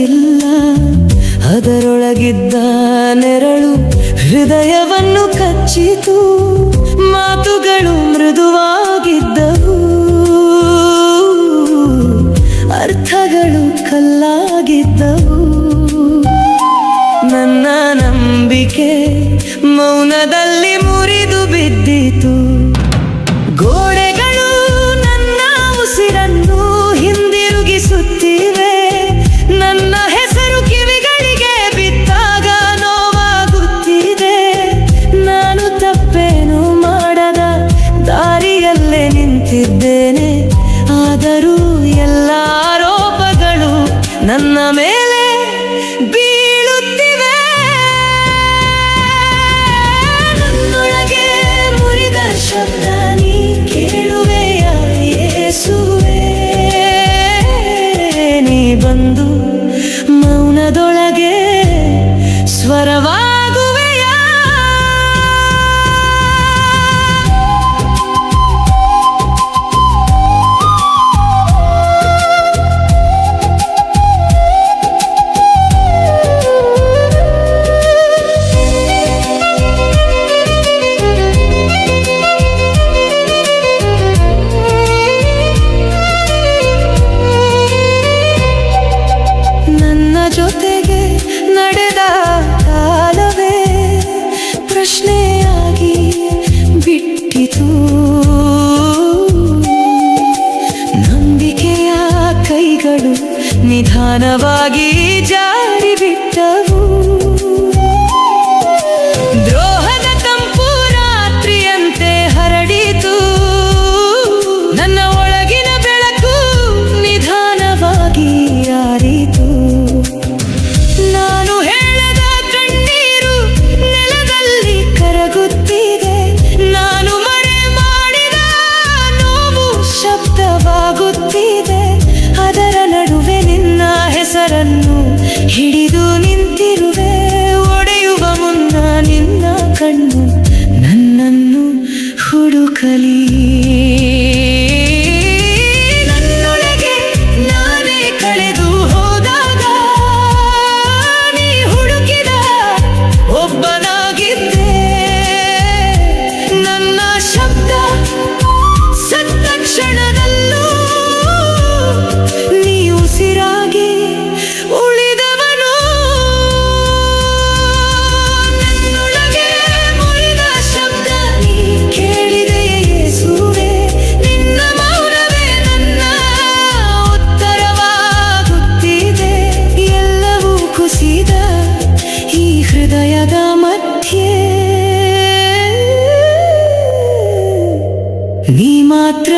ಇರಲಿಲ್ಲ. ಅದರೊಳಗಿದ್ದ ನೆರಳು ಹೃದಯವನ್ನು ಕಚ್ಚಿತು. ಮಾತುಗಳು ಮೃದುವಾಗಿದ್ದವು, ಅರ್ಥಗಳು ಕಲ್ಲಾಗಿದ್ದವು. ನನ್ನ ನಂಬಿಕೆ ಮೌನದಲ್ಲಿ ಮುರಿದು ಬಿದ್ದಿತು. ಗೋಡೆಗಳು ನನ್ನ ಉಸಿರನ್ನು ಹಿಂದಿರುಗಿಸುತ್ತಿವೆ. ನನ್ನ ಹೆಸರು ಕಿವಿಗಳಿಗೆ ಬಿದ್ದಾಗ ನೋವಾಗುತ್ತಿದೆ. ನಾನು ತಪ್ಪೇನು ಮಾಡದ ದಾರಿಯಲ್ಲೇ ನಿಂತಿದ್ದೇನೆ. ಆದರೂ ಎಲ್ಲ ಆರೋಪಗಳು ನನ್ನ ಮೇಲೆ ಬೀಳುತ್ತಿವೆ. ನನ್ನೊಳಗೆ ಮುರಿದ ಶಬ್ದ ನೀ ಕೇಳುವೆಯ ಯೇಸುವೇ? ನೀ ಬಂದು ಮೌನದೊಳಗೆ ಸ್ವರವಾಗುವೆಯ? ಜೊತೆಗೆ ನಡೆದ ಕಾಲವೇ ಪ್ರಶ್ನೆಯಾಗಿ ಬಿಟ್ಟಿತು. ನಂಬಿಕೆಯ ಕೈಗಳು ನಿಧಾನವಾಗಿ ಜಾರಿ ಬಿಟ್ಟವು. ದ್ರೋಹದ ತಂಪು ರಾತ್ರಿಯಂತೆ ಹರಡಿತು. ನನ್ನ ಒಳಗಿನ ಬೆಳಕು ನಿಧಾನವಾಗಿ ಆರಿತು. ನಾನು ಹೇಳದ ಕಣ್ಣೀರು ನೆಲದಲ್ಲಿ ಕರಗುತ್ತಿದೆ. ನಾನು ಮರೆ ಮಾಡಿದ ನೋವು ಶಬ್ದವಾಗುತ್ತಿದೆ. ಅದರ ನಡುವೆ ನಿನ್ನ ಹೆಸರನ್ನು ಹಿಡಿದು ನಿಂತಿರುವೆ. ಒಡೆಯುವ ಮುನ್ನ ನಿನ್ನ ಕಣ್ಣು ನನ್ನನ್ನು ಹುಡುಕಲಿ. ನನ್ನೊಳಗೆ ನಾನೇ ಕಳೆದು ಹೋದಾಗ ನೀ ಹುಡುಕಿದ ಒಬ್ಬನಾಗಿದ್ದೆ. ನನ್ನ ಶಬ್ದ ಸತ್ತ ಕ್ಷಣದಲ್ಲೂ ನೀ ಉಸಿರಾಗಿ ಉಳಿದವನು. ನನ್ನೊಳಗೆ ಮುರಿದ ಶಬ್ದ ನೀ ಕೇಳಿದೆಯೇ ಯೇಸುವೇ? ನಿನ್ನ ಮೌನವೇ ನನ್ನ ಉತ್ತರವಾಗುತ್ತಿದೆ. ಎಲ್ಲವೂ ಕುಸಿದ ಈ ಹೃದಯದ ಮಧ್ಯೆ ನೀ ಮಾತ್ರ